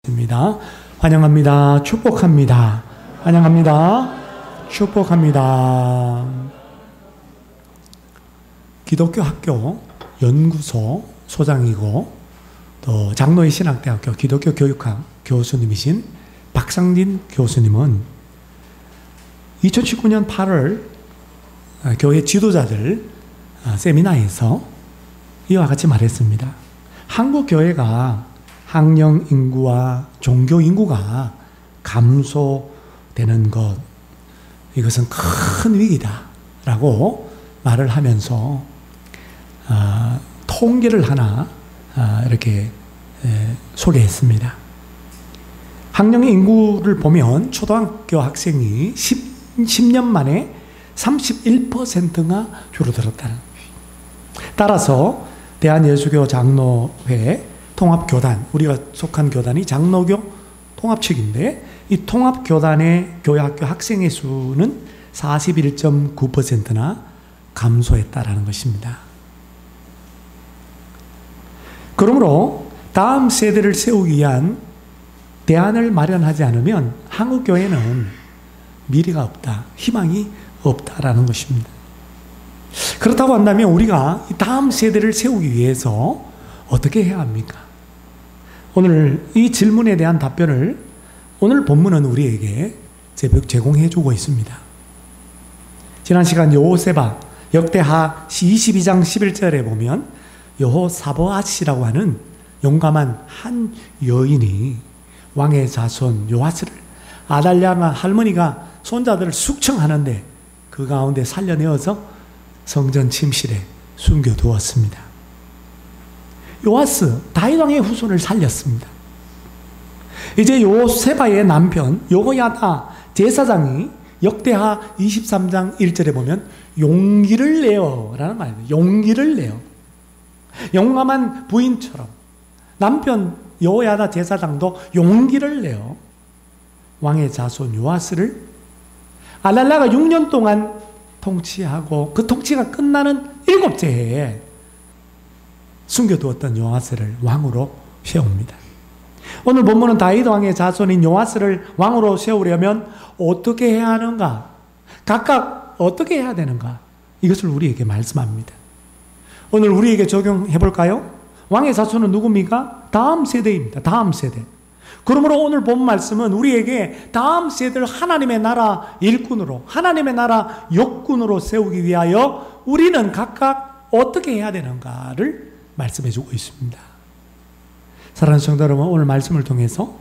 입니다. 환영합니다. 축복합니다. 환영합니다. 축복합니다. 기독교 학교 연구소 소장이고 또 장로의 신학대학교 기독교 교육학 교수님이신 박상진 교수님은 2019년 8월 교회 지도자들 세미나에서 이와 같이 말했습니다. 한국 교회가 학령 인구와 종교 인구가 감소되는 것, 이것은 큰 위기다 라고 말을 하면서 통계를 하나 이렇게 소개했습니다. 학령 인구를 보면 초등학교 학생이 10년 만에 31%가 줄어들었다는 거예요. 따라서 대한예수교 장로회 통합교단, 우리가 속한 교단이 장로교 통합측인데 이 통합교단의 교회학교 학생의 수는 41.9%나 감소했다라는 것입니다. 그러므로 다음 세대를 세우기 위한 대안을 마련하지 않으면 한국교회는 미래가 없다, 희망이 없다라는 것입니다. 그렇다고 한다면 우리가 다음 세대를 세우기 위해서 어떻게 해야 합니까? 오늘 이 질문에 대한 답변을 오늘 본문은 우리에게 제공해 주고 있습니다. 지난 시간 여호세바 역대하 22장 11절에 보면 여호사보앗이라고 하는 용감한 한 여인이 왕의 자손 요아스를 아달랴가 할머니가 손자들을 숙청하는데 그 가운데 살려내어서 성전 침실에 숨겨두었습니다. 요아스, 다윗 왕의 후손을 살렸습니다. 이제 요세바의 남편 여호야다 제사장이 역대하 23장 1절에 보면 용기를 내어 라는 말입니다. 용기를 내어. 용감한 부인처럼 남편 여호야다 제사장도 용기를 내어 왕의 자손 요아스를 아달랴가 6년 동안 통치하고 그 통치가 끝나는 7째 해에 숨겨두었던 요아스를 왕으로 세웁니다. 오늘 본문은 다윗 왕의 자손인 요아스를 왕으로 세우려면 어떻게 해야 하는가? 각각 어떻게 해야 되는가? 이것을 우리에게 말씀합니다. 오늘 우리에게 적용해 볼까요? 왕의 자손은 누굽니까? 다음 세대입니다. 다음 세대. 그러므로 오늘 본 말씀은 우리에게 다음 세대를 하나님의 나라 일꾼으로, 하나님의 나라 역군으로 세우기 위하여 우리는 각각 어떻게 해야 되는가를 말씀해 주고 있습니다. 사랑하는 성도 여러분, 오늘 말씀을 통해서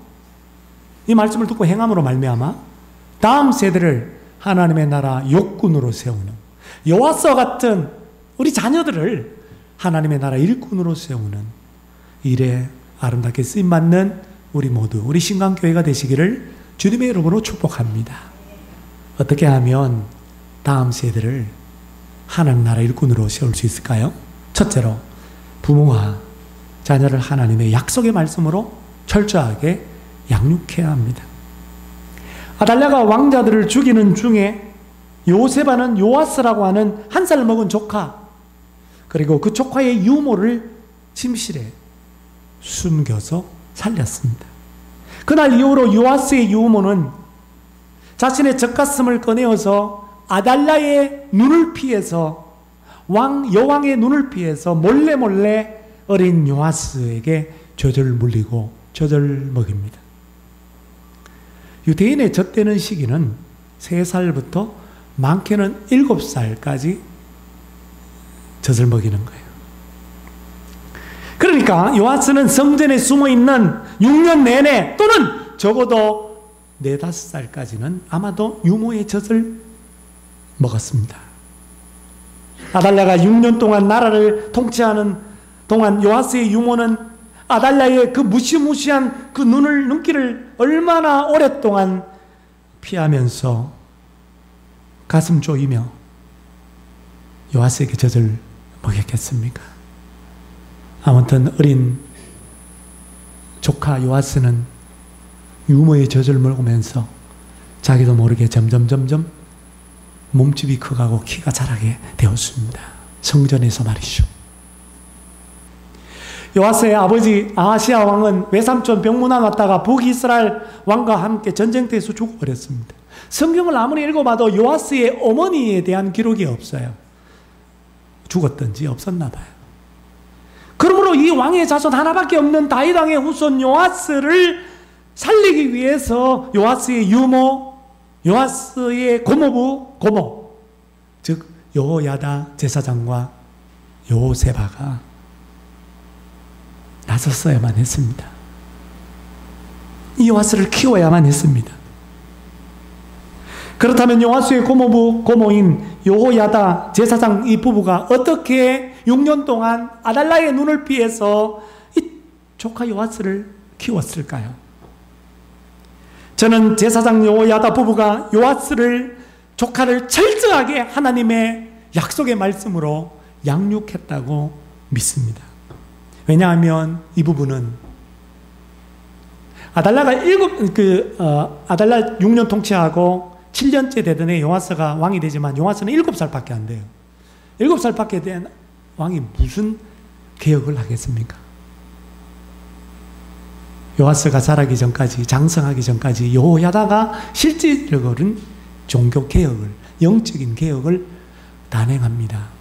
이 말씀을 듣고 행함으로 말미암아 다음 세대를 하나님의 나라 역군으로 세우는 여호와스와 같은 우리 자녀들을 하나님의 나라 일꾼으로 세우는 일에 아름답게 쓰임받는 우리 모두, 우리 신강교회가 되시기를 주님의 이름으로 축복합니다. 어떻게 하면 다음 세대를 하나님 나라 일꾼으로 세울 수 있을까요? 첫째로 부모와 자녀를 하나님의 약속의 말씀으로 철저하게 양육해야 합니다. 아달랴가 왕자들을 죽이는 중에 요세바는 요아스라고 하는 1살 먹은 조카, 그리고 그 조카의 유모를 침실에 숨겨서 살렸습니다. 그날 이후로 요아스의 유모는 자신의 젖가슴을 꺼내어서 아달랴의 눈을 피해서 여왕의 눈을 피해서 몰래 어린 요아스에게 젖을 물리고 젖을 먹입니다. 유대인의 젖되는 시기는 3살부터 많게는 7살까지 젖을 먹이는 거예요. 그러니까 요아스는 성전에 숨어있는 6년 내내 또는 적어도 4, 5살까지는 아마도 유모의 젖을 먹었습니다. 아달랴가 6년 동안 나라를 통치하는 동안 요아스의 유모는 아달랴의 그 무시무시한 그 눈길을 얼마나 오랫동안 피하면서 가슴 조이며 요아스에게 젖을 먹였겠습니까? 아무튼 어린 조카 요아스는 유모의 젖을 먹으면서 자기도 모르게 점점 몸집이 커가고 키가 자라게 되었습니다. 성전에서 말이죠. 요아스의 아버지 아하시아 왕은 외삼촌 병문안 왔다가 북이스라엘 왕과 함께 전쟁터에서 죽어버렸습니다. 성경을 아무리 읽어봐도 요아스의 어머니에 대한 기록이 없어요. 죽었던지 없었나 봐요. 그러므로 이 왕의 자손 하나밖에 없는 다윗 왕의 후손 요아스를 살리기 위해서 요아스의 유모, 요아스의 고모, 즉 여호야다 제사장과 여호세바가 나섰어야만 했습니다. 이 요아스를 키워야만 했습니다. 그렇다면 요아스의 고모인 여호야다 제사장 이 부부가 어떻게 6년 동안 아달라의 눈을 피해서 이 조카 요아스를 키웠을까요? 저는 제사장 여호야다 부부가 요아스를 조카를 철저하게 하나님의 약속의 말씀으로 양육했다고 믿습니다. 왜냐하면 이 부부는 아달라 6년 통치하고 7년째 되던 해 요아스가 왕이 되지만 요아스는 7살밖에 안 돼요. 7살밖에 된 왕이 무슨 개혁을 하겠습니까? 요아스가 자라기 전까지, 장성하기 전까지 여호야다가 실질적으로는 종교 개혁을, 영적인 개혁을 단행합니다.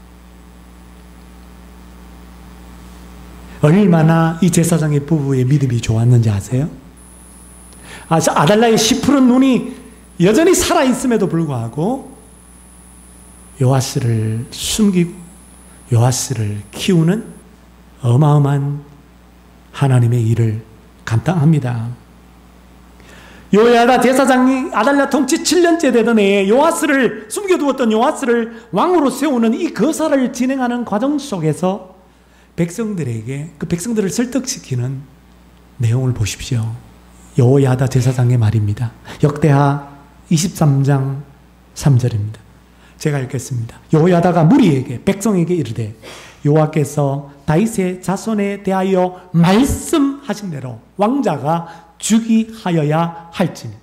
얼마나 이 제사장의 부부의 믿음이 좋았는지 아세요? 아달라의 시푸른 눈이 여전히 살아있음에도 불구하고 요아스를 숨기고 요아스를 키우는 어마어마한 하나님의 일을 감당합니다. 여호야다 제사장이 아달랴 통치 7년째 되던 해에 요아스를 숨겨두었던 요아스를 왕으로 세우는 이 거사를 진행하는 과정 속에서 백성들에게 그 백성들을 설득시키는 내용을 보십시오. 여호야다 제사장의 말입니다. 역대하 23장 3절입니다. 제가 읽겠습니다. 여호야다가 무리에게 백성에게 이르되 여호와께서 다윗의 자손에 대하여 말씀하신 대로 왕자가 즉위하여야 할지니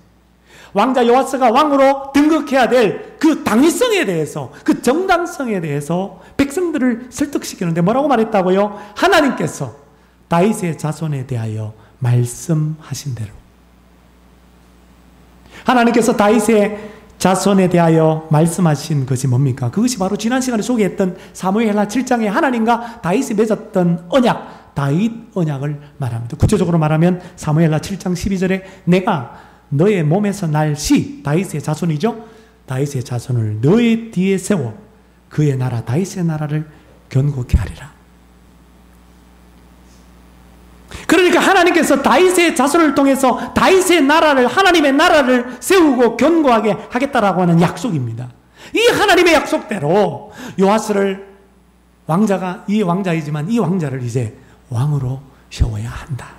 왕자 요아스가 왕으로 등극해야 될 그 당위성에 대해서 그 정당성에 대해서 백성들을 설득시키는데 뭐라고 말했다고요? 하나님께서 다윗의 자손에 대하여 말씀하신 대로 하나님께서 다윗의 자손에 대하여 말씀하신 것이 뭡니까? 그것이 바로 지난 시간에 소개했던 사무엘하 7장에 하나님과 다윗이 맺었던 언약, 다윗 언약을 말합니다. 구체적으로 말하면 사무엘하 7장 12절에 내가 너의 몸에서 날 시, 다윗의 자손이죠. 다윗의 자손을 너의 뒤에 세워 그의 나라, 다윗의 나라를 견고케 하리라. 그러니까 하나님께서 다윗의 자손을 통해서 다윗의 나라를, 하나님의 나라를 세우고 견고하게 하겠다라고 하는 약속입니다. 이 하나님의 약속대로 요아스를 왕자가 이 왕자이지만 이 왕자를 이제 왕으로 세워야 한다.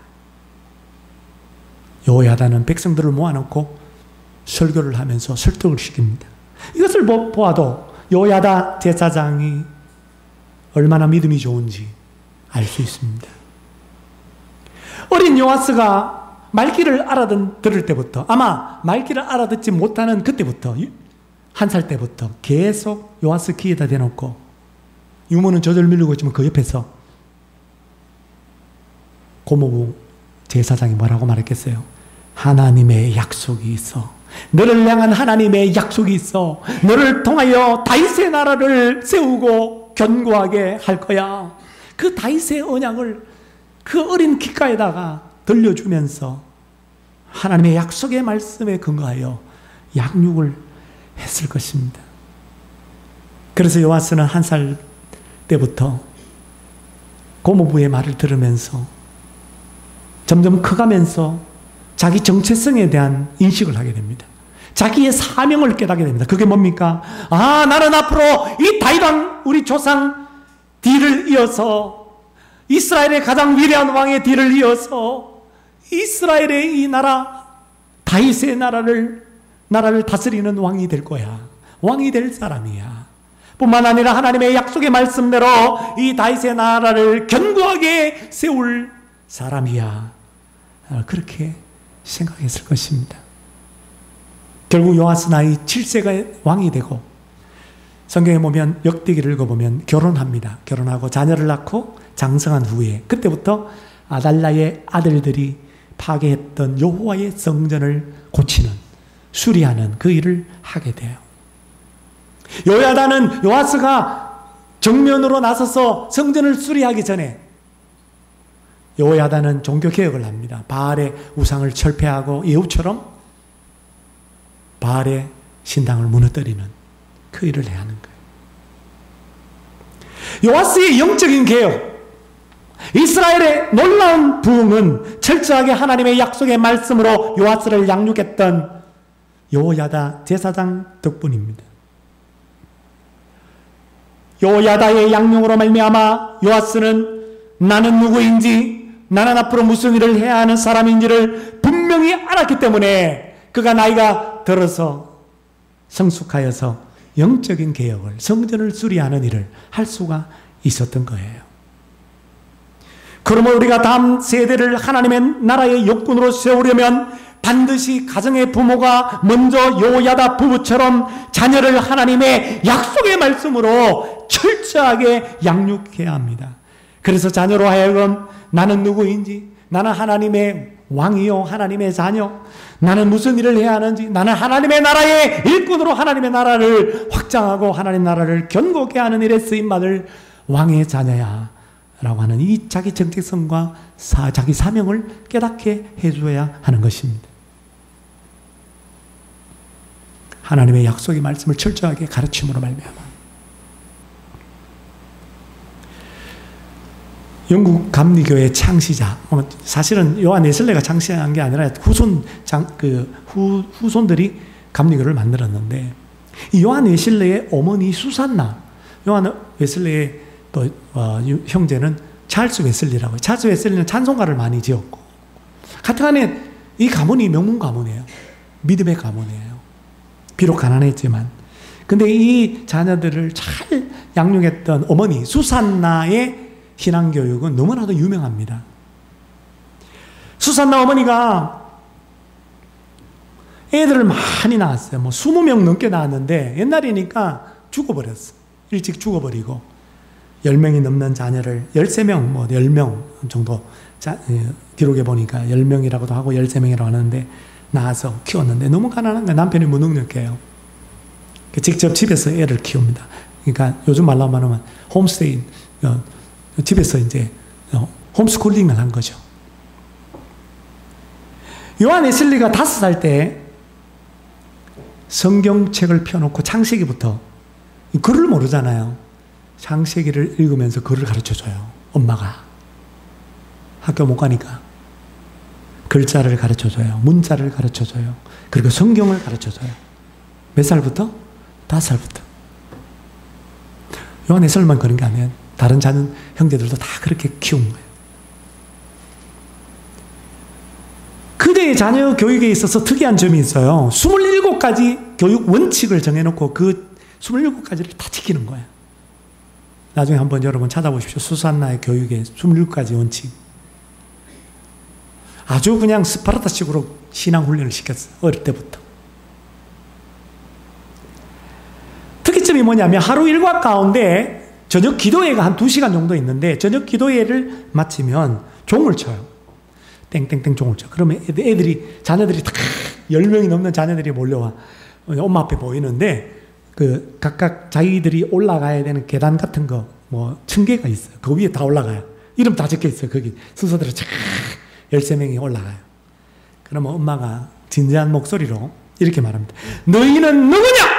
여호야다는 백성들을 모아놓고 설교를 하면서 설득을 시킵니다. 이것을 보아도 여호야다 제사장이 얼마나 믿음이 좋은지 알 수 있습니다. 어린 요아스가 말귀를 알아들을 때부터, 아마 말귀를 알아듣지 못하는 그때부터, 1살 때부터 계속 요아스 귀에다 대놓고 유모는 저절 밀리고 있지만 그 옆에서 고모부 제사장이 뭐라고 말했겠어요? 하나님의 약속이 있어. 너를 향한 하나님의 약속이 있어. 너를 통하여 다윗의 나라를 세우고 견고하게 할 거야. 그 다윗의 언약을 그 어린 귓가에다가 들려주면서 하나님의 약속의 말씀에 근거하여 양육을 했을 것입니다. 그래서 요아스는 1살 때부터 고모부의 말을 들으면서 점점 커가면서 자기 정체성에 대한 인식을 하게 됩니다. 자기의 사명을 깨닫게 됩니다. 그게 뭡니까? 나는 앞으로 이 다윗왕, 우리 조상 뒤를 이어서 이스라엘의 가장 위대한 왕의 뒤를 이어서 이스라엘의 이 나라, 다윗의 나라를 다스리는 왕이 될 거야. 왕이 될 사람이야. 뿐만 아니라 하나님의 약속의 말씀대로 이 다윗의 나라를 견고하게 세울 사람이야. 그렇게 생각했을 것입니다. 결국 요아스 나이 7세가 왕이 되고 성경에 보면 역대기를 읽어보면 결혼합니다. 결혼하고 자녀를 낳고 장성한 후에 그때부터 아달랴의 아들들이 파괴했던 여호와의 성전을 고치는, 수리하는 그 일을 하게 돼요. 요야다는 요아스가 정면으로 나서서 성전을 수리하기 전에 요야다는 종교개혁을 합니다. 바알의 우상을 철폐하고 예후처럼 바알의 신당을 무너뜨리는 그 일을 해야 하는 거예요. 요아스의 영적인 개혁, 이스라엘의 놀라운 부흥은 철저하게 하나님의 약속의 말씀으로 요아스를 양육했던 요야다 제사장 덕분입니다. 요야다의 양육으로 말미암아 요아스는 나는 누구인지, 나는 앞으로 무슨 일을 해야 하는 사람인지를 분명히 알았기 때문에 그가 나이가 들어서 성숙하여서 영적인 개혁을, 성전을 수리하는 일을 할 수가 있었던 거예요. 그러므로 우리가 다음 세대를 하나님의 나라의 역군으로 세우려면 반드시 가정의 부모가 먼저 요야다 부부처럼 자녀를 하나님의 약속의 말씀으로 철저하게 양육해야 합니다. 그래서 자녀로 하여금 나는 누구인지, 나는 하나님의 왕이요, 하나님의 자녀, 나는 무슨 일을 해야 하는지, 나는 하나님의 나라의 일꾼으로 하나님의 나라를 확장하고 하나님의 나라를 견고하게 하는 일에 쓰임받을 왕의 자녀야 라고 하는 이 자기 정체성과 자기 사명을 깨닫게 해줘야 하는 것입니다. 하나님의 약속의 말씀을 철저하게 가르침으로 말미암아 영국 감리교의 창시자, 사실은 요한 웨슬레가 창시한 게 아니라 후손들이 감리교를 만들었는데, 이 요한 웨슬레의 어머니 수산나, 요한 웨슬레의 또 형제는 찰스 웨슬리라고. 찰스 웨슬리는 찬송가를 많이 지었고, 하여튼간에 이 가문이 명문 가문이에요. 믿음의 가문이에요. 비록 가난했지만. 근데 이 자녀들을 잘 양육했던 어머니 수산나의 신앙교육은 너무나도 유명합니다. 수산나 어머니가 애들을 많이 낳았어요. 20명 넘게 낳았는데 옛날이니까 죽어버렸어. 일찍 죽어버리고 10명이 넘는 자녀를 13명, 10명 정도 기록에 보니까 10명이라고도 하고 13명이라고 하는데 낳아서 키웠는데 너무 가난한 거예요. 남편이 무능력해요. 직접 집에서 애를 키웁니다. 그러니까 요즘 말로 말하면 홈스테이, 집에서 이제 홈스쿨링을 한 거죠. 요한 웨슬리가 5살 때 성경책을 펴놓고 창세기부터, 글을 모르잖아요. 창세기를 읽으면서 글을 가르쳐줘요. 엄마가. 학교 못 가니까. 글자를 가르쳐줘요. 문자를 가르쳐줘요. 그리고 성경을 가르쳐줘요. 몇 살부터? 5살부터. 요한 웨슬리만 그런 게 아니에요. 다른 자녀 형제들도 다 그렇게 키운 거예요. 그대의 자녀 교육에 있어서 특이한 점이 있어요. 27가지 교육 원칙을 정해놓고 그 27가지를 다 지키는 거예요. 나중에 한번 여러분 찾아보십시오. 수산나의 교육의 27가지 원칙. 아주 그냥 스파르타식으로 신앙훈련을 시켰어요. 어릴 때부터. 특이점이 뭐냐면 하루 일과 가운데 저녁 기도회가 한 2시간 정도 있는데 저녁 기도회를 마치면 종을 쳐요. 땡땡땡 종을 쳐. 그러면 자녀들이 다 10명이 넘는 자녀들이 몰려와 엄마 앞에 모이는데 그 각각 자기들이 올라가야 되는 계단 같은 거 층계가 있어요. 그 위에 다 올라가요. 이름 다 적혀 있어요. 거기 순서대로 쫙 13명이 올라가요. 그러면 엄마가 진지한 목소리로 이렇게 말합니다. 너희는 누구냐?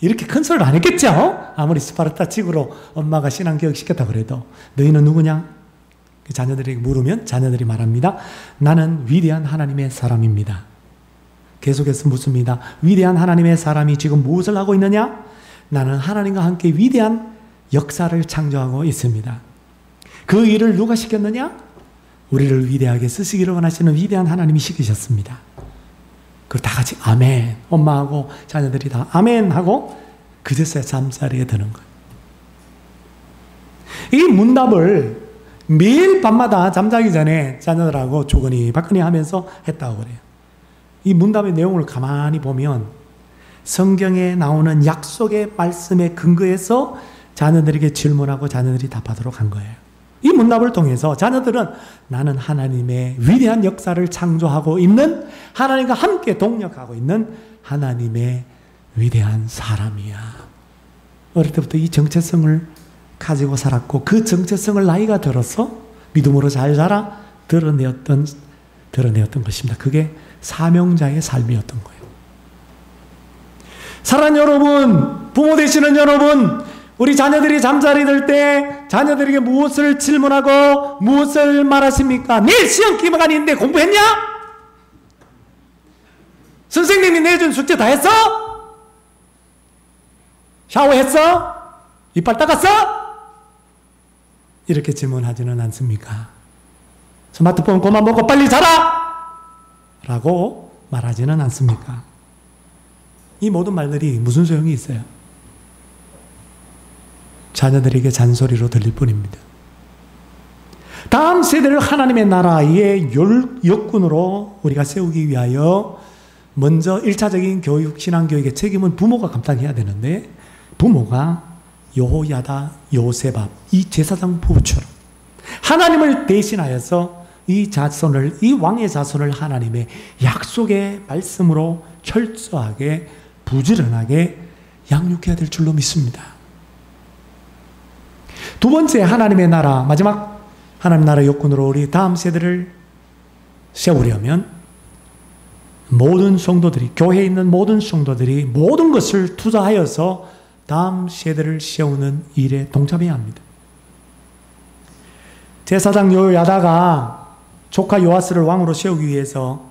이렇게 큰 소리를 안 했겠죠? 아무리 스파르타식으로 엄마가 신앙교육 시켰다고 그래도 너희는 누구냐? 자녀들에게 물으면 자녀들이 말합니다. 나는 위대한 하나님의 사람입니다. 계속해서 묻습니다. 위대한 하나님의 사람이 지금 무엇을 하고 있느냐? 나는 하나님과 함께 위대한 역사를 창조하고 있습니다. 그 일을 누가 시켰느냐? 우리를 위대하게 쓰시기를 원하시는 위대한 하나님이 시키셨습니다. 그걸 다 같이 아멘. 엄마하고 자녀들이 다 아멘 하고 그제서야 잠자리에 드는 거예요. 이 문답을 매일 밤마다 잠자기 전에 자녀들하고 주거니 받거니 하면서 했다고 그래요. 이 문답의 내용을 가만히 보면 성경에 나오는 약속의 말씀에 근거해서 자녀들에게 질문하고 자녀들이 답하도록 한 거예요. 이 문답을 통해서 자녀들은 나는 하나님의 위대한 역사를 창조하고 있는, 하나님과 함께 동력하고 있는 하나님의 위대한 사람이야. 어릴 때부터 이 정체성을 가지고 살았고, 그 정체성을 나이가 들어서 믿음으로 잘 자라 드러내었던 것입니다. 그게 사명자의 삶이었던 거예요. 사랑하는 여러분, 부모 되시는 여러분, 우리 자녀들이 잠자리 들 때 자녀들에게 무엇을 질문하고 무엇을 말하십니까? 내일 시험 기간인데 공부했냐? 선생님이 내준 숙제 다 했어? 샤워했어? 이빨 닦았어? 이렇게 질문하지는 않습니까? 스마트폰 그만 먹고 빨리 자라! 라고 말하지는 않습니까? 이 모든 말들이 무슨 소용이 있어요? 자녀들에게 잔소리로 들릴 뿐입니다. 다음 세대를 하나님의 나라의 역군으로 우리가 세우기 위하여 먼저 1차적인 교육, 신앙교육의 책임은 부모가 감당해야 되는데, 부모가 여호야다, 여호세밧 이 제사장 부부처럼 하나님을 대신하여서 이 자손을, 이 왕의 자손을 하나님의 약속의 말씀으로 철저하게 부지런하게 양육해야 될 줄로 믿습니다. 두 번째, 하나님의 나라, 마지막 하나님 나라 역군으로 우리 다음 세대를 세우려면 모든 성도들이, 교회에 있는 모든 성도들이 모든 것을 투자하여서 다음 세대를 세우는 일에 동참해야 합니다. 제사장 여호야다가 조카 요아스를 왕으로 세우기 위해서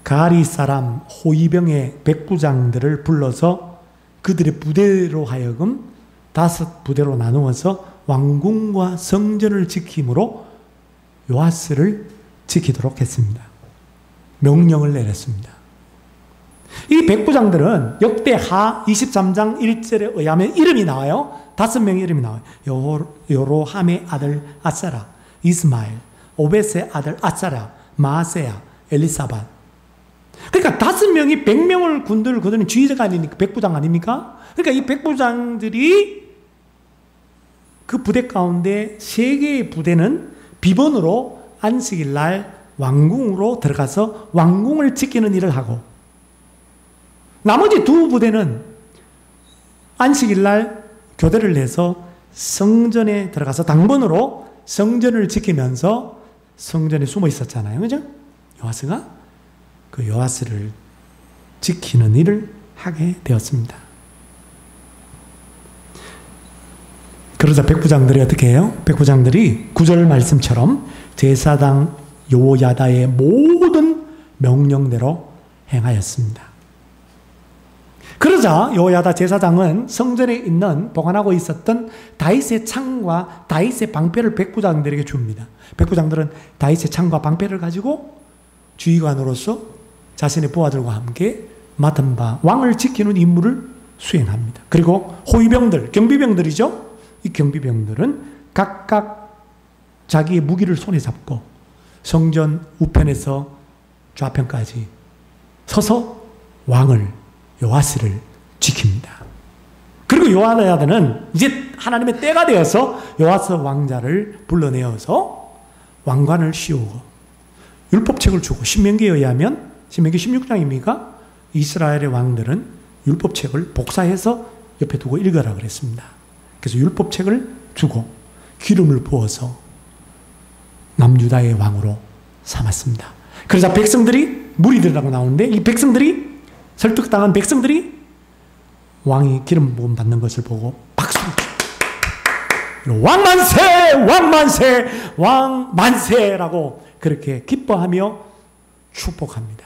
가리 사람 호위병의 백부장들을 불러서 그들의 부대로 하여금 5부대로 나누어서 왕궁과 성전을 지킴으로 요아스를 지키도록 했습니다. 명령을 내렸습니다. 이 백부장들은 역대하 23장 1절에 의하면 이름이 나와요. 5명의 이름이 나와요. 요로함의 아들 아사라, 이스마엘, 오벳의 아들 아사라, 마아세야, 엘리사밧. 그러니까 5명이 100명을 군대를 거두는 지휘자가 아니니까 백부장 아닙니까? 그러니까 이 백부장들이 그 부대 가운데 3개의 부대는 비번으로 안식일 날 왕궁으로 들어가서 왕궁을 지키는 일을 하고, 나머지 2 부대는 안식일 날 교대를 내서 성전에 들어가서 당번으로 성전을 지키면서 성전에 숨어 있었잖아요. 그죠? 요아스가 그 요아스를 지키는 일을 하게 되었습니다. 그러자 백부장들이 어떻게 해요? 백부장들이 9절 말씀처럼 제사장 여호야다의 모든 명령대로 행하였습니다. 그러자 여호야다 제사장은 성전에 있는 보관하고 있었던 다윗의 창과 다윗의 방패를 백부장들에게 줍니다. 백부장들은 다윗의 창과 방패를 가지고 주의관으로서 자신의 부하들과 함께 맡은 바 왕을 지키는 임무를 수행합니다. 그리고 호위병들, 경비병들이죠. 이 경비병들은 각각 자기의 무기를 손에 잡고 성전 우편에서 좌편까지 서서 왕을, 요아스를 지킵니다. 그리고 요아야다는 이제 하나님의 때가 되어서 요아스 왕자를 불러내어서 왕관을 씌우고 율법책을 주고, 신명기에 의하면, 신명기 16장입니까? 이스라엘의 왕들은 율법책을 복사해서 옆에 두고 읽으라 그랬습니다. 그래서 율법책을 주고 기름을 부어서 남유다의 왕으로 삼았습니다. 그러자 백성들이, 무리들이라고 나오는데, 이 백성들이, 설득당한 백성들이 왕이 기름 부음 받는 것을 보고 박수를 치고 왕만세! 왕만세! 왕만세라고 그렇게 기뻐하며 축복합니다.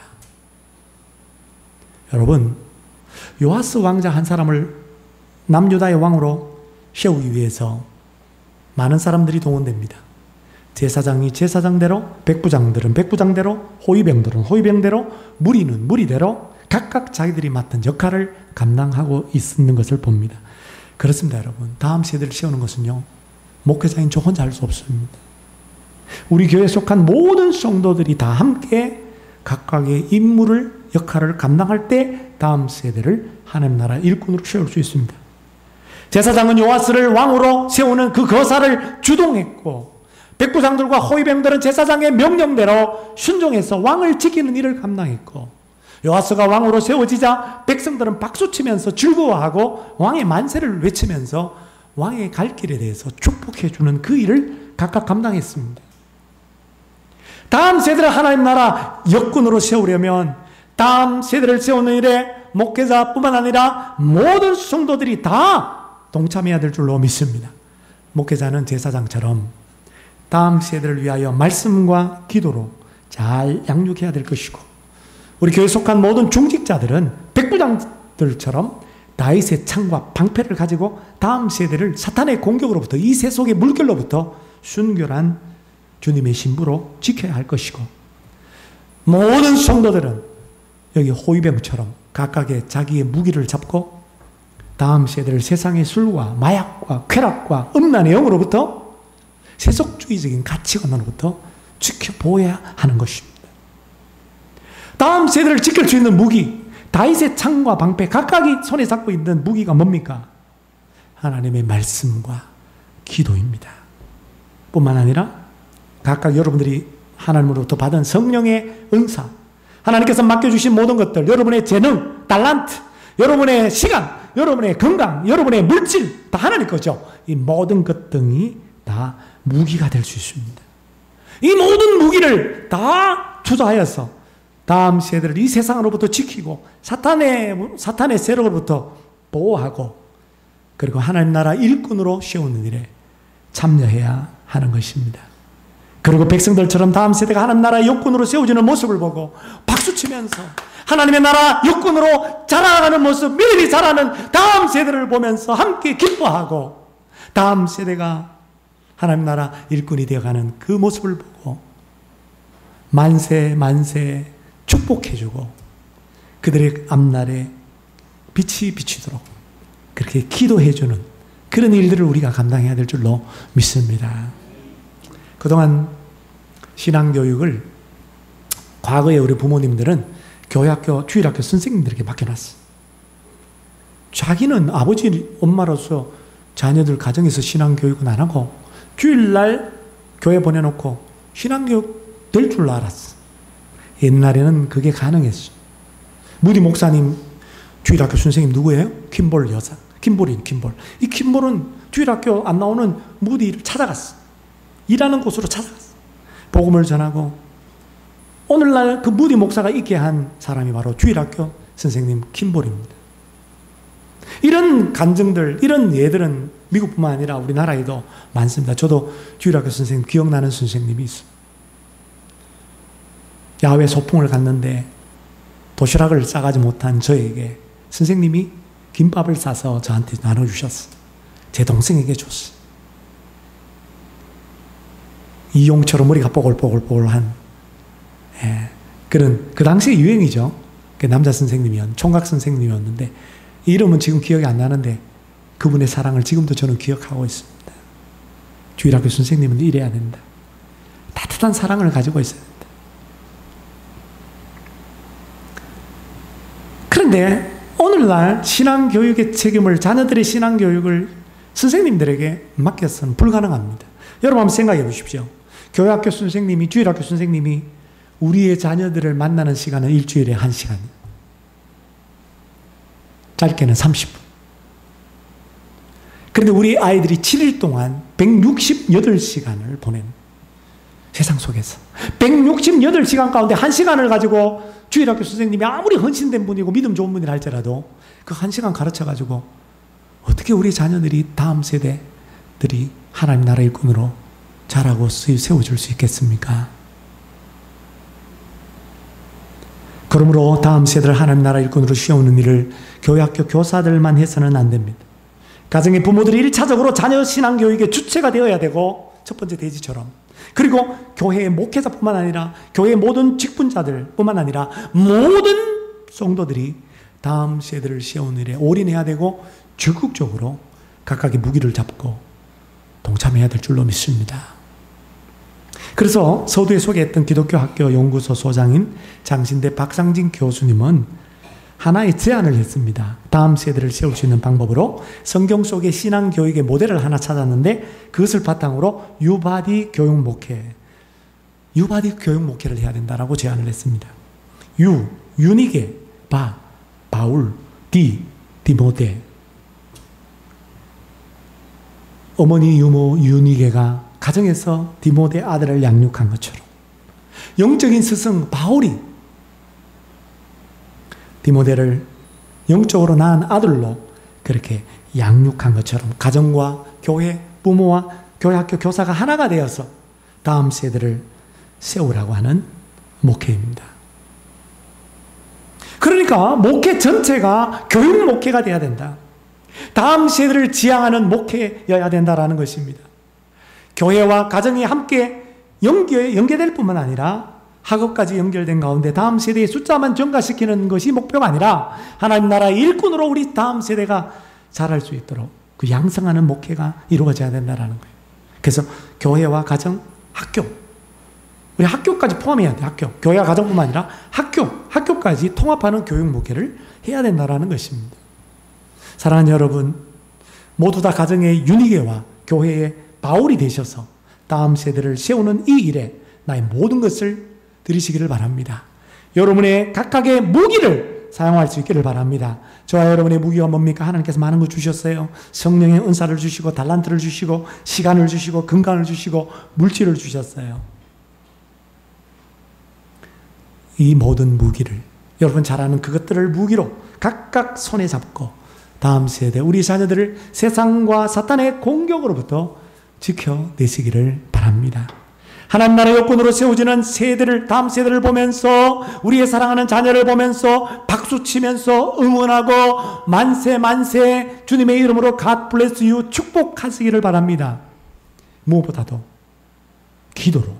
여러분, 요아스 왕자 한 사람을 남유다의 왕으로 세우기 위해서 많은 사람들이 동원됩니다. 제사장이 제사장대로, 백부장들은 백부장대로, 호위병들은 호위병대로, 무리는 무리대로 각각 자기들이 맡은 역할을 감당하고 있는 것을 봅니다. 그렇습니다, 여러분. 다음 세대를 세우는 것은요, 목회자인 저 혼자 할 수 없습니다. 우리 교회에 속한 모든 성도들이 다 함께 각각의 임무를, 역할을 감당할 때 다음 세대를 하나님 나라 일꾼으로 세울 수 있습니다. 제사장은 요아스를 왕으로 세우는 그 거사를 주동했고, 백부장들과 호위병들은 제사장의 명령대로 순종해서 왕을 지키는 일을 감당했고, 요아스가 왕으로 세워지자 백성들은 박수치면서 즐거워하고 왕의 만세를 외치면서 왕의 갈 길에 대해서 축복해주는 그 일을 각각 감당했습니다. 다음 세대를 하나님 나라 역군으로 세우려면 다음 세대를 세우는 일에 목회자뿐만 아니라 모든 성도들이 다 동참해야 될 줄로 믿습니다. 목회자는 제사장처럼 다음 세대를 위하여 말씀과 기도로 잘 양육해야 될 것이고, 우리 교회에 속한 모든 중직자들은 백부장들처럼 다윗의 창과 방패를 가지고 다음 세대를 사탄의 공격으로부터, 이 세속의 물결로부터 순결한 주님의 신부로 지켜야 할 것이고, 모든 성도들은 여기 호위병처럼 각각의 자기의 무기를 잡고 다음 세대를 세상의 술과 마약과 쾌락과 음란의 영으로부터, 세속주의적인 가치관으로부터 지켜보아야 하는 것입니다. 다음 세대를 지킬 수 있는 무기, 다윗의 창과 방패, 각각이 손에 잡고 있는 무기가 뭡니까? 하나님의 말씀과 기도입니다. 뿐만 아니라 각각 여러분들이 하나님으로부터 받은 성령의 은사, 하나님께서 맡겨주신 모든 것들, 여러분의 재능, 달란트, 여러분의 시간, 여러분의 건강, 여러분의 물질, 다 하나님 거죠. 이 모든 것 등이 다 무기가 될 수 있습니다. 이 모든 무기를 다 투자하여서 다음 세대를 이 세상으로부터 지키고 사탄의 세력으로부터 보호하고, 그리고 하나님 나라 일꾼으로 세우는 일에 참여해야 하는 것입니다. 그리고 백성들처럼 다음 세대가 하나님 나라 역군으로 세워지는 모습을 보고 박수치면서 하나님의 나라 역군으로 자라가는 모습, 미래리 자라는 다음 세대를 보면서 함께 기뻐하고, 다음 세대가 하나님 나라 일꾼이 되어가는 그 모습을 보고 만세 만세 축복해주고 그들의 앞날에 빛이 비치도록 그렇게 기도해주는 그런 일들을 우리가 감당해야 될 줄로 믿습니다. 그동안 신앙교육을 과거에 우리 부모님들은 교회학교, 주일학교 선생님들에게 맡겨놨어. 자기는 아버지, 엄마로서 자녀들 가정에서 신앙교육은 안 하고 주일날 교회 보내놓고 신앙교육 될 줄 알았어. 옛날에는 그게 가능했어. 무디 목사님 주일학교 선생님 누구예요? 킴볼 여사. 킴볼인 킴볼. 이 킴볼은 주일학교 안 나오는 무디를 찾아갔어. 일하는 곳으로 찾아갔어. 복음을 전하고, 오늘날 그 무디 목사가 있게 한 사람이 바로 주일학교 선생님 킴볼입니다. 이런 간증들, 이런 예들은 미국뿐만 아니라 우리나라에도 많습니다. 저도 주일학교 선생님 기억나는 선생님이 있어요. 야외 소풍을 갔는데 도시락을 싸가지 못한 저에게 선생님이 김밥을 싸서 저한테 나눠주셨어. 제 동생에게 줬어. 이용처럼 머리가 뽀글뽀글뽀글한 그런, 그 당시에 유행이죠. 그 남자 선생님이었는데, 총각 선생님이었는데, 이름은 지금 기억이 안 나는데 그분의 사랑을 지금도 저는 기억하고 있습니다. 주일학교 선생님은 이래야 된다. 따뜻한 사랑을 가지고 있어야 된다. 그런데 오늘날 신앙교육의 책임을, 자녀들의 신앙교육을 선생님들에게 맡겨서는 불가능합니다. 여러분 한번 생각해 보십시오. 교회학교 선생님이, 주일학교 선생님이 우리의 자녀들을 만나는 시간은 일주일에 1시간, 짧게는 30분. 그런데 우리 아이들이 7일 동안 168시간을 보낸 세상 속에서 168시간 가운데 1시간을 가지고 주일학교 선생님이 아무리 헌신된 분이고 믿음 좋은 분이라 할지라도 그 1시간 가르쳐가지고 어떻게 우리 자녀들이 다음 세대들이 하나님 나라 일꾼으로 자라고 세워줄 수 있겠습니까? 그러므로 다음 세대를 하나님 나라 일꾼으로 세우는 일을 교회학교 교사들만 해서는 안 됩니다. 가정의 부모들이 1차적으로 자녀 신앙교육의 주체가 되어야 되고, 첫 번째 대지처럼. 그리고 교회의 목회자뿐만 아니라 교회의 모든 직분자들뿐만 아니라 모든 성도들이 다음 세대를 세우는 일에 올인해야 되고 적극적으로 각각의 무기를 잡고 동참해야 될 줄로 믿습니다. 그래서 서두에 소개했던 기독교 학교 연구소 소장인 장신대 박상진 교수님은 하나의 제안을 했습니다. 다음 세대를 세울 수 있는 방법으로 성경 속의 신앙교육의 모델을 하나 찾았는데 그것을 바탕으로 유바디 교육 목회를 해야 된다라고 제안을 했습니다. 유니게, 바울, 디모데. 어머니 유모 유니게가 가정에서 디모데 아들을 양육한 것처럼 영적인 스승 바울이 디모데를 영적으로 낳은 아들로 그렇게 양육한 것처럼 가정과 교회, 부모와 교회 학교 교사가 하나가 되어서 다음 세대를 세우라고 하는 목회입니다. 그러니까 목회 전체가 교육 목회가 돼야 된다. 다음 세대를 지향하는 목회여야 된다라는 것입니다. 교회와 가정이 함께 연계될 뿐만 아니라 학업까지 연결된 가운데 다음 세대의 숫자만 증가시키는 것이 목표가 아니라 하나님 나라의 일꾼으로 우리 다음 세대가 자랄 수 있도록 그 양성하는 목회가 이루어져야 된다는 거예요. 그래서 교회와 가정, 학교, 우리 학교까지 포함해야 돼. 학교, 교회와 가정뿐만 아니라 학교까지 통합하는 교육 목회를 해야 된다는 것입니다. 사랑하는 여러분, 모두 다 가정의 유니게와 교회의 바울이 되셔서 다음 세대를 세우는 이 일에 나의 모든 것을 드리시기를 바랍니다. 여러분의 각각의 무기를 사용할 수 있기를 바랍니다. 저와 여러분의 무기가 뭡니까? 하나님께서 많은 거 주셨어요. 성령의 은사를 주시고 달란트를 주시고 시간을 주시고 건강을 주시고 물질을 주셨어요. 이 모든 무기를 여러분 잘 아는 그것들을 무기로 각각 손에 잡고 다음 세대 우리 자녀들을 세상과 사탄의 공격으로부터 지켜내시기를 바랍니다. 하나님 나라의 여건으로 세워지는 세대를, 다음 세대를 보면서 우리의 사랑하는 자녀를 보면서 박수치면서 응원하고 만세 주님의 이름으로 God bless you 축복하시기를 바랍니다. 무엇보다도 기도로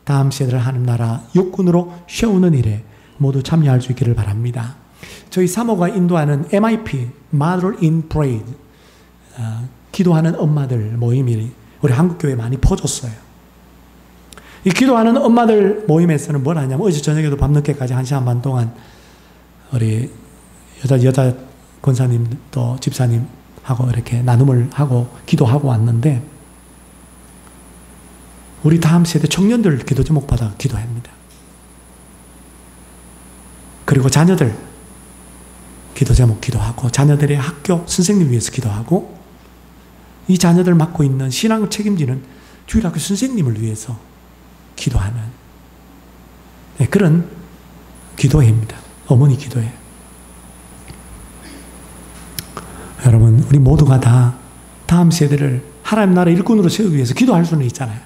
다음 세대를 하나님 나라 여건으로 세우는 일에 모두 참여할 수 있기를 바랍니다. 저희 사모가 인도하는 MIP, Mother in Prayer, 기도하는 엄마들 모임이 우리 한국교회에 많이 퍼졌어요. 이 기도하는 엄마들 모임에서는 뭘 하냐면 어제 저녁에도 밤늦게까지 1시간 반 동안 우리 여자 권사님 또 집사님하고 이렇게 나눔을 하고 기도하고 왔는데 우리 다음 세대 청년들 기도 제목 받아 기도합니다. 그리고 자녀들 기도 제목 기도하고 자녀들의 학교 선생님 위해서 기도하고 이 자녀들 맡고 있는 신앙을 책임지는 주일학교 선생님을 위해서 기도하는 그런 기도회입니다. 어머니 기도회. 여러분 우리 모두가 다 다음 세대를 하나님 나라 일꾼으로 세우기 위해서 기도할 수는 있잖아요.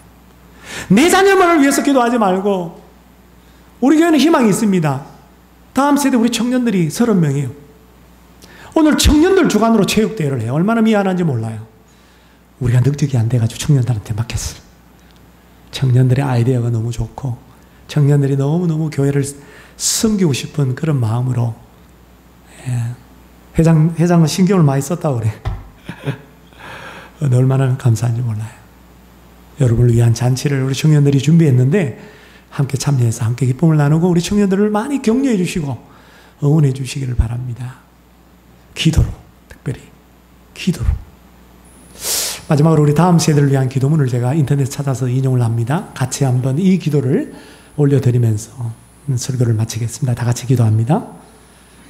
내 자녀만을 위해서 기도하지 말고 우리 교회는 희망이 있습니다. 다음 세대 우리 청년들이 30명이에요. 오늘 청년들 주관으로 체육대회를 해요. 얼마나 미안한지 몰라요. 우리가 늑득이 안 돼가지고 청년들한테 맡겼어요. 청년들의 아이디어가 너무 좋고 청년들이 너무너무 교회를 섬기고 싶은 그런 마음으로 회장은 신경을 많이 썼다고 그래. 얼마나 감사한지 몰라요. 여러분을 위한 잔치를 우리 청년들이 준비했는데 함께 참여해서 함께 기쁨을 나누고 우리 청년들을 많이 격려해 주시고 응원해 주시기를 바랍니다. 기도로, 특별히 기도로. 마지막으로 우리 다음 세대를 위한 기도문을 제가 인터넷에 찾아서 인용을 합니다. 같이 한번 이 기도를 올려드리면서 설교를 마치겠습니다. 다 같이 기도합니다.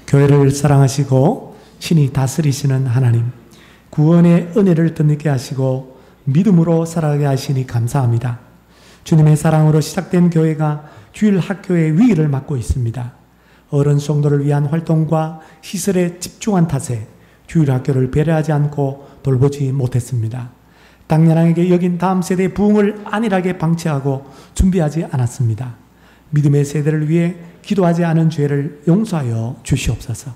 교회를 사랑하시고 신이 다스리시는 하나님, 구원의 은혜를 뜻있게 하시고 믿음으로 살아가게 하시니 감사합니다. 주님의 사랑으로 시작된 교회가 주일 학교의 위기를 맞고 있습니다. 어른 성도를 위한 활동과 시설에 집중한 탓에 주일 학교를 배려하지 않고 돌보지 못했습니다. 당연하게 여긴 다음 세대의 부흥을 안일하게 방치하고 준비하지 않았습니다. 믿음의 세대를 위해 기도하지 않은 죄를 용서하여 주시옵소서.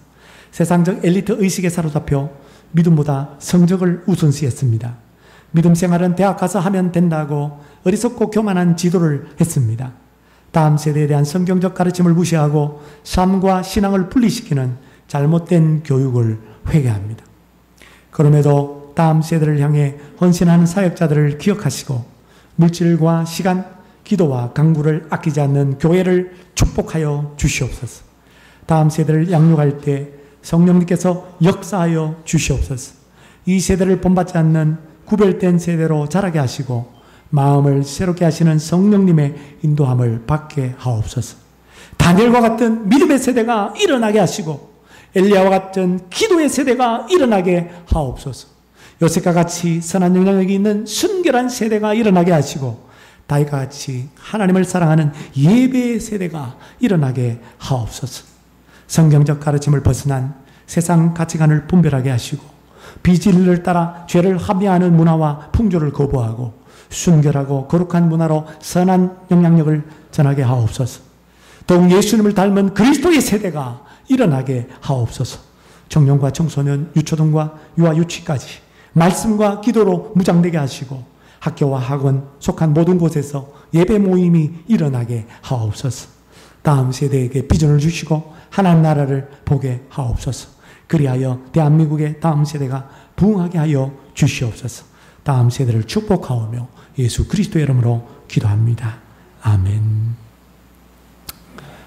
세상적 엘리트 의식에 사로잡혀 믿음보다 성적을 우선시했습니다. 믿음 생활은 대학 가서 하면 된다고 어리석고 교만한 지도를 했습니다. 다음 세대에 대한 성경적 가르침을 무시하고 삶과 신앙을 분리시키는 잘못된 교육을 회개합니다. 그럼에도 다음 세대를 향해 헌신하는 사역자들을 기억하시고 물질과 시간, 기도와 강구를 아끼지 않는 교회를 축복하여 주시옵소서. 다음 세대를 양육할 때 성령님께서 역사하여 주시옵소서. 이 세대를 본받지 않는 구별된 세대로 자라게 하시고 마음을 새롭게 하시는 성령님의 인도함을 받게 하옵소서. 다니엘과 같은 믿음의 세대가 일어나게 하시고 엘리야와 같은 기도의 세대가 일어나게 하옵소서. 요셉과 같이 선한 영향력이 있는 순결한 세대가 일어나게 하시고 다윗과 같이 하나님을 사랑하는 예배의 세대가 일어나게 하옵소서. 성경적 가르침을 벗어난 세상 가치관을 분별하게 하시고 비진리를 따라 죄를 합리화하는 문화와 풍조를 거부하고 순결하고 거룩한 문화로 선한 영향력을 전하게 하옵소서. 더욱 예수님을 닮은 그리스도의 세대가 일어나게 하옵소서. 청년과 청소년, 유초등과 유아 유치까지 말씀과 기도로 무장되게 하시고 학교와 학원 속한 모든 곳에서 예배 모임이 일어나게 하옵소서. 다음 세대에게 비전을 주시고 하나님 나라를 보게 하옵소서. 그리하여 대한민국의 다음 세대가 부흥하게 하여 주시옵소서. 다음 세대를 축복하오며 예수 그리스도의 이름으로 기도합니다. 아멘.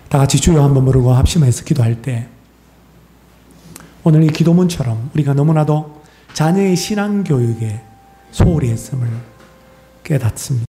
다 같이 주여 한번 부르고 합심해서 기도할 때 오늘 이 기도문처럼 우리가 너무나도 자녀의 신앙교육에 소홀히 했음을 깨닫습니다.